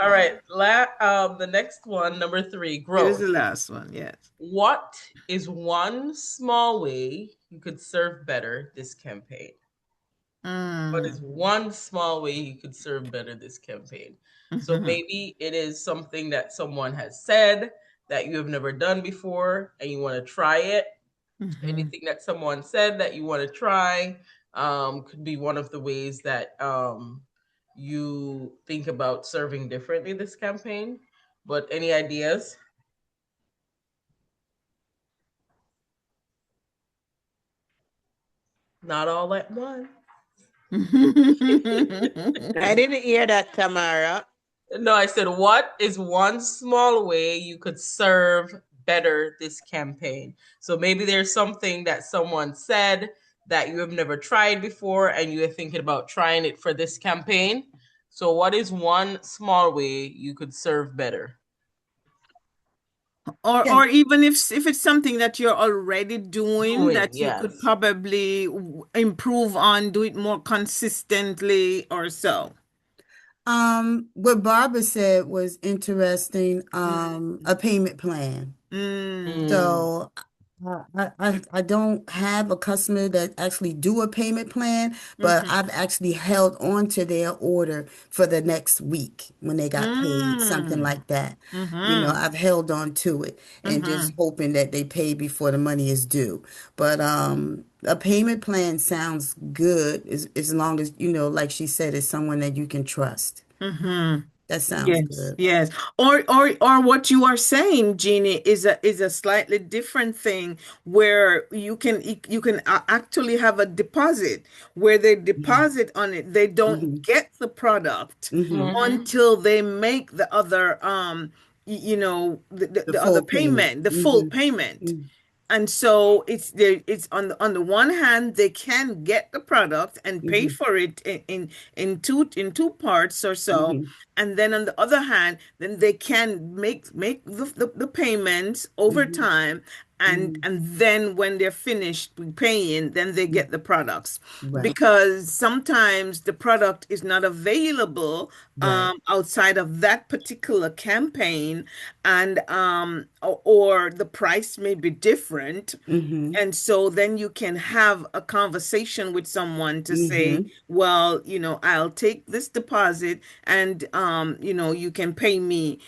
All right. The next one, number 3, It is growth. the last one. Yes. What is one small way you could serve better this campaign? What is Mm. one small way you could serve better this campaign? So Mhm. maybe it is something that someone has said that you have never done before and you want to try it. Mhm. Anything that someone said that you want to try could be one of the ways that you think about serving differently this campaign. But any ideas? Not all at once. I didn't hear that, Tamara. No, I said, what is one small way you could serve better this campaign? So maybe there's something that someone said that you have never tried before and you're thinking about trying it for this campaign. So, what is one small way you could serve better? Or even if it's something that you're already doing Doing, that you could yes. probably improve on, do it more consistently or so. What Barbara said was interesting. A payment plan. Mm. Mm, So I don't have a customer that actually do a payment plan, but Mhm. I've actually held on to their order for the next week when they got paid, something Mm. like that. Mhm. I've held on to it and just Mhm. hoping that they pay before the money is due. But a payment plan sounds good as long as, like she said, it's someone that you can trust. Mhm. That sounds Yes, good. yes. Or what you are saying, Jeannie, is a slightly different thing where you can actually have a deposit where they Hmm. deposit on it. They don't Hmm. get the product Hmm. mm-hmm. until they make the other The the other full payment. payment, the full Hmm. payment. And so it's there. It's on the one hand, they can get the product and pay Hmm. for it in two parts or so, Hmm. and then on the other hand, then they can make the payments over Hmm. time, and Hmm. and then when they're finished paying, then they get the products Right. because sometimes the product is not available Right. outside of that particular campaign, and or the price may be different. Hmm. And so then you can have a conversation with someone to say, Hmm. well, I'll take this deposit and you can pay me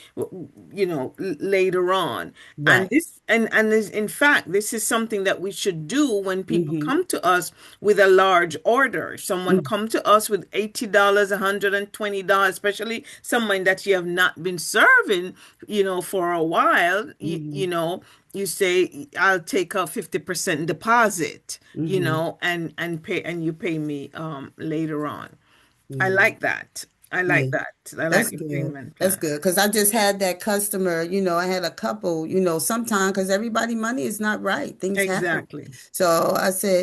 later on. And Right. in fact, this is something that we should do when people Hmm. come to us with a large order. Someone come to us with $80, $120, especially someone that you have not been serving, for a while, Hmm. you say, I'll take a 50% deposit, Hmm. and you pay me later on. I Yeah. like that. I like Yeah. that. I like That's the good. payment That's plan. good. Because I just had that customer, I had a couple, sometime because everybody money is not right. Things happen. Exactly. So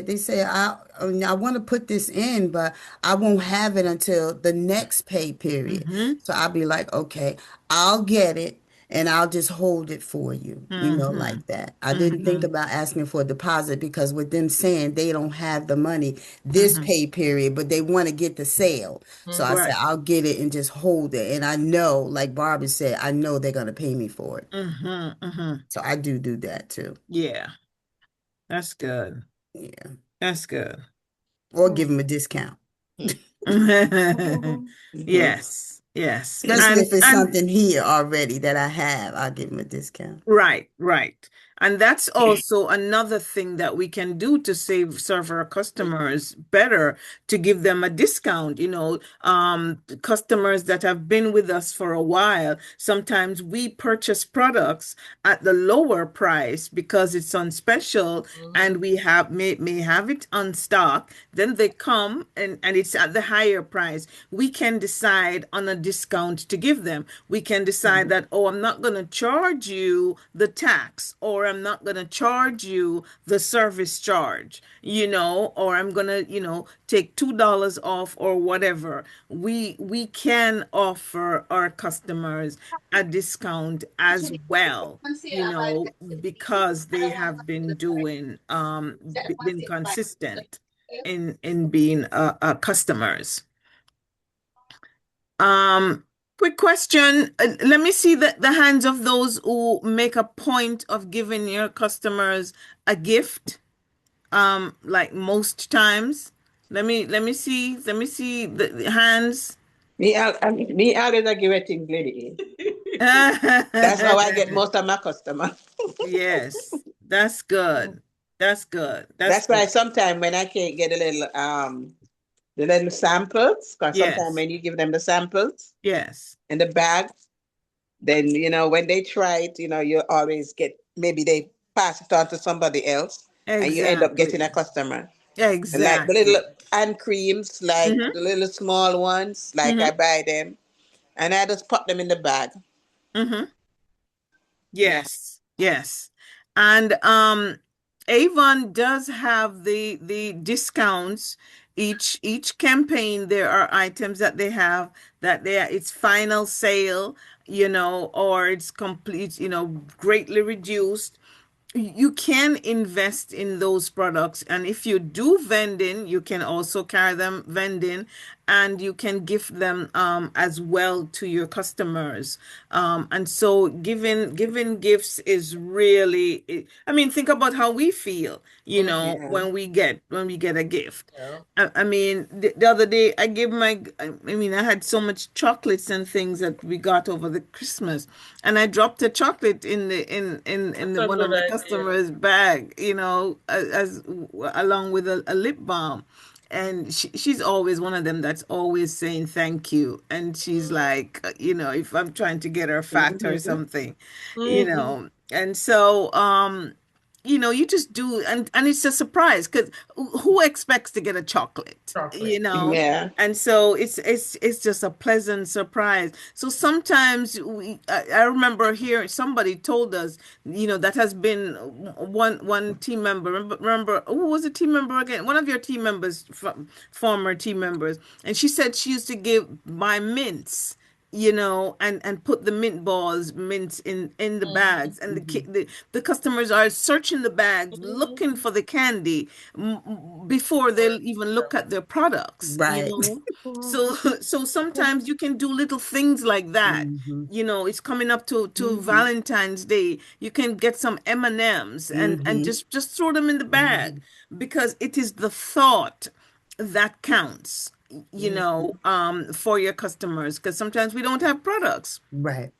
they say, I want to put this in, but I won't have it until the next pay period. Mm-hmm. So I'll be like, okay, I'll get it and I'll just hold it for you, Mm-hmm. like that. I didn't think Mm-hmm. about asking for a deposit because with them saying they don't have the money this Mm-hmm. pay period, but they want to get the sale. So I said, Right. I'll get it and just hold it. And I know, like Barbara said, I know they're going to pay me for it. Mm-hmm. Mm-hmm. So I do that too. Yeah, that's good. Yeah. That's good. or give them a discount. Mhm. Yes, yes. Especially if it's something here already that I have, I'll give them a discount. Right, right. And that's also another thing that we can do to serve our customers better, to give them a discount. Customers that have been with us for a while, sometimes we purchase products at the lower price because it's on special and we may have it on stock. Then they come and it's at the higher price. We can decide on a discount to give them. We can decide that, oh, I'm not going to charge you the tax, or I'm not going to charge you the service charge, or I'm going to, take $2 off or whatever. We can offer our customers a discount as well, because they have been been consistent in being customers. Um, Quick question. Let me see the hands of those who make a point of giving your customers a gift. Like most times. Let me see the hands. Me always a give a thing, lady. That's how I get most of my customers. Yes, that's good. That's good. That's That's why good. sometimes when I can't get the little samples, because sometimes Yes. when you give them the samples Yes. in the bag, then when they try it, you always get, maybe they pass it on to somebody else and you end up getting Exactly. a customer. And like the little Exactly. hand creams, like Mm-hmm. the little small ones, like I Mm-hmm. buy them and I just put them in the bag. Mm-hmm. Yeah. Yes, yes. And Avon does have the discounts. Each campaign there are items that they have that it's final sale, or it's complete, greatly reduced. You can invest in those products, and if you do vending, you can also carry them vending, and you can gift them as well to your customers. And so giving gifts is really, I mean, think about how we feel, Yeah. when we get a gift. Yeah. I mean, the other day I gave I mean, I had so much chocolates and things that we got over the Christmas, and I dropped a chocolate in That's a one of good my idea. customers' bag, as along with a lip balm. And she's always one of them that's always saying thank you. And she's like, if I'm trying to get her fat or Mhm. something, Mm-hmm. and so, you just do, and it's a surprise because who expects to get a chocolate, Chocolate. Yeah. and so it's just a pleasant surprise. So sometimes I remember hearing somebody told us, that has been one team member. Remember who was a team member again? One of your team members, former team members, and she said she used to buy mints, and put the mints in the Mm-hmm. bags, and the customers are searching the bags looking Mm-hmm. for the candy before they'll even look at their products, Right. so so sometimes you can do little things like that. Hmm. It's coming up to Hmm. Valentine's Day. You can get some M&Ms and Hmm. just throw them in the bag, Hmm. because it is the thought that counts, for your customers, because sometimes we don't have products, Right.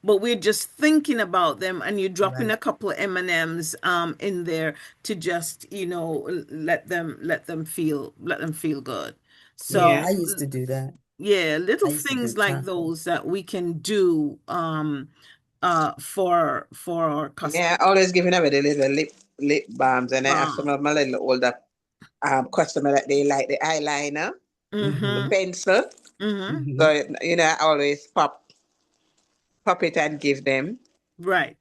but we're just thinking about them, and you're dropping Right. a couple of M&Ms in there to just, let them feel good. Yeah, So I used to do that. yeah, I little used to do things like chocolate. those that we can do for our Yeah, customers. always giving away the little lip balms, and I have some of my little older customer that they like the eyeliner, the Mm-hmm. Hmm. pencil. Mm-hmm. Hmm. So I always pop it and give them. Right.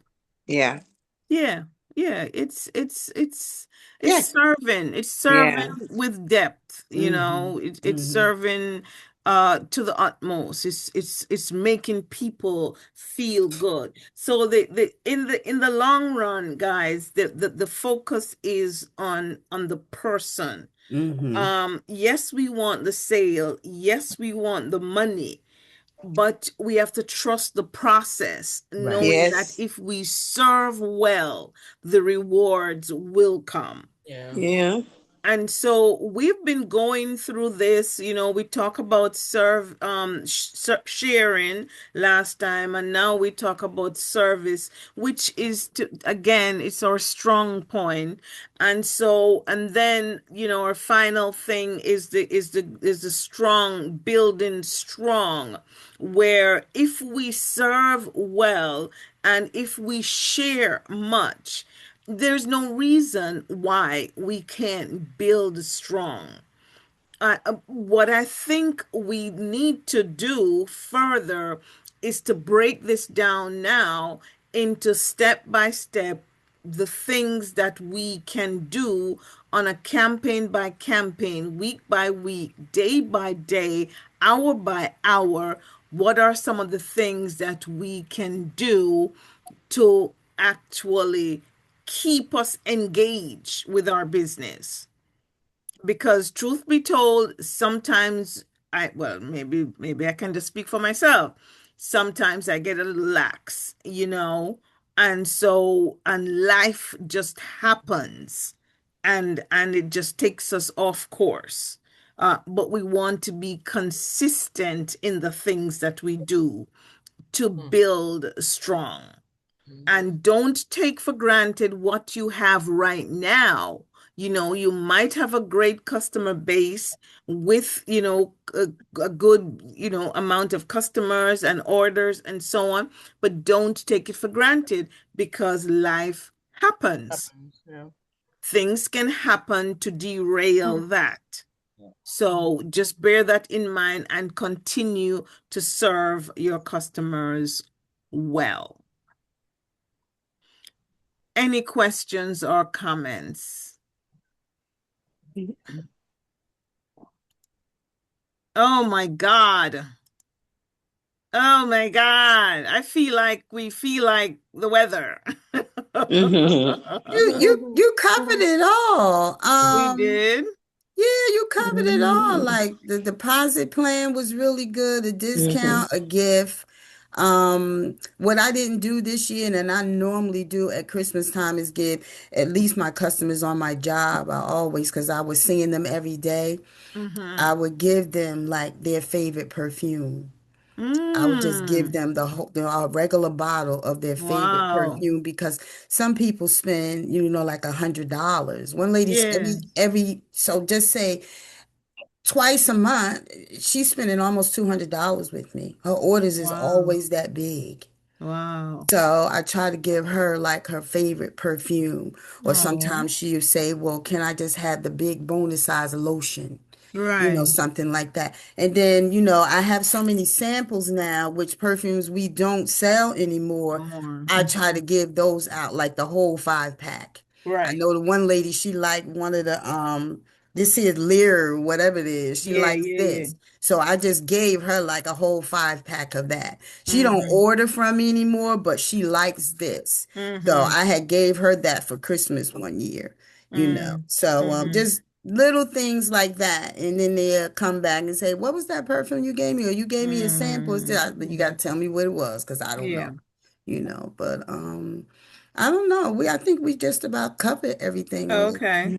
Yeah. Yeah, yeah, it's Yeah. serving. It's serving Yeah. with depth, Hmm. it's Hmm. serving to the utmost. It's making people feel good. So the long run, guys, the focus is on the person. Hmm. Yes, we want the sale. Yes, we want the money, but we have to trust the process, Right. knowing that Yes. if we serve well, the rewards will come. Yeah. Yeah. And so we've been going through this, we talk about sharing last time, and now we talk about service, which is again, it's our strong point. And so, and then, our final thing is the strong, building strong, where if we serve well and if we share much, there's no reason why we can't build strong. What I think we need to do further is to break this down now into step by step, the things that we can do on a campaign by campaign, week by week, day by day, hour by hour. What are some of the things that we can do to actually keep us engaged with our business? Because truth be told, sometimes well, maybe I can just speak for myself. Sometimes I get a little lax, and so, and life just happens, and it just takes us off course. But we want to be consistent in the things that we do to build strong. And don't take for granted what you have right now. You might have a great customer base with, a good, amount of customers and orders and so on, but don't take it for granted because life happens. Happens, yeah. Things can happen to derail that. So just bear that in mind and continue to serve your customers well. Any questions or comments? Oh my God. Oh my God. We feel like the weather. Mhm. You covered it all. We did. Yeah, you covered it all. Like the deposit plan was really good, a Mhm. discount, a gift. What I didn't do this year, and I normally do at Christmas time, is give at least my customers on my job. I always, because I was seeing them every day, Mm-hmm. I would give them like their favorite perfume. I would just give Mm. them the regular bottle of their favorite Wow. perfume because some people spend, like $100. One lady's Yeah. so just say twice a month, she's spending almost $200 with me. Her orders is Wow. always that big. Wow. So I try to give her like her favorite perfume. Or Oh, sometimes she'll say, well, can I just have the big bonus size lotion? right. Something like that. And then, I have so many samples now, which perfumes we don't sell No anymore. more. I try to give those out, like the whole 5 pack. I Right. know the one lady, she liked one of the this is Lear, whatever it is. She Yeah, likes yeah, yeah. this. So I just gave her like a whole 5 pack of that. She don't Mm-hmm. order from me anymore, but she likes this. So Mm-hmm. I had gave her that for Christmas one year. Mm. So Mm-hmm. just little things like that. And then they'll come back and say, what was that perfume you gave me? Or you gave me a sample. But you got to tell me what it was because I don't Yeah. know. But I don't know. I think we just about covered everything on, Okay.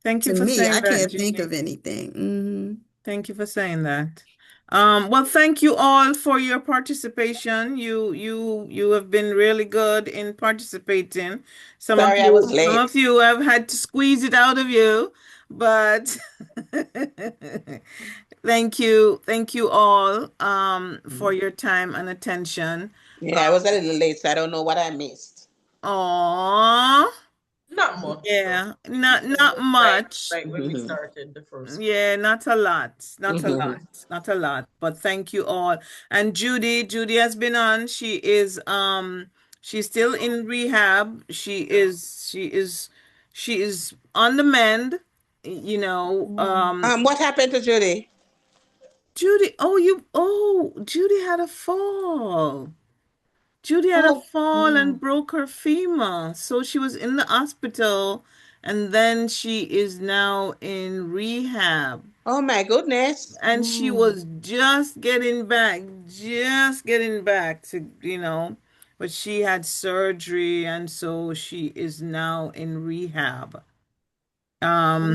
Thank you to for me. saying I that, can't think Judy. of anything. Hmm. Thank you for saying that. Well, thank you all for your participation. You have been really good in participating. Some of Sorry, I was you, some late. of you have had to squeeze it out of you, but thank you all for your time and attention. Yeah, I was a little late, so I don't know what I missed. Aw, Not much though. yeah, We not ended right much. right when we Mhm. started the first one. Yeah, not a lot, not a lot, Mhm. not a lot, but thank you all. And Judy has been on. She's still in rehab. She is on the mend, you know. What happened to Judy? Judy, Judy had a fall. Judy had a Oh, fall and oh, broke her femur. So she was in the hospital, and then she is now in rehab. oh my goodness. And she was just getting back to, but she had surgery, and so she is now in rehab.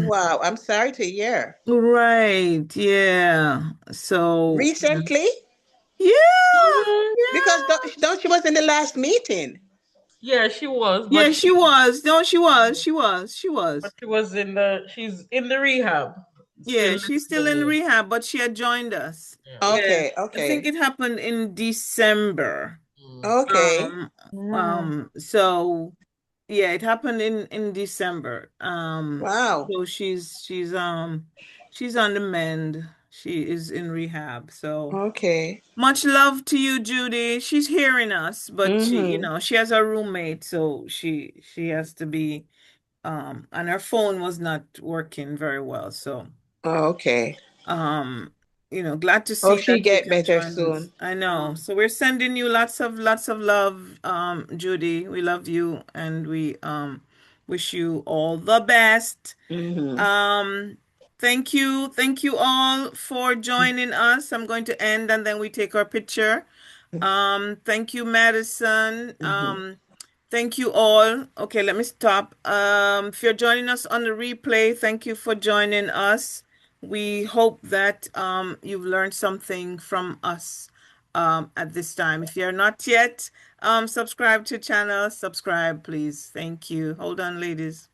Wow, I'm sorry to hear. Right, yeah. So, Recently? yeah, Mhm. Because yeah. don't she was in the last meeting? Yeah, she was, Yeah, she was. No, she was. She but was. she's in the rehab. Still Yeah, she's still listening in in. rehab, but she had joined us. Yeah. Yeah, Okay, I think okay. it happened in December. Mm. Okay. Um, Mm. so yeah, it happened in December. Wow. So she's on the mend. She is in rehab. So Okay. much love to you, Judy. She's hearing us, but Mm-hmm. she has a roommate, so she has to be and her phone was not working very well. So Okay. um, glad to Hope see she that you get can better join us. soon. I know. So we're sending you lots of love, Judy. We love you and we wish you all the best. Mm-hmm. Um, thank you all for joining us. I'm going to end and then we take our picture. Thank you, Madison. Mm-hmm. Thank you all. Okay, let me stop. If you're joining us on the replay, thank you for joining us. We hope that you've learned something from us at this time. If you're not yet subscribed to channel, subscribe, please. Thank you. Hold on, ladies.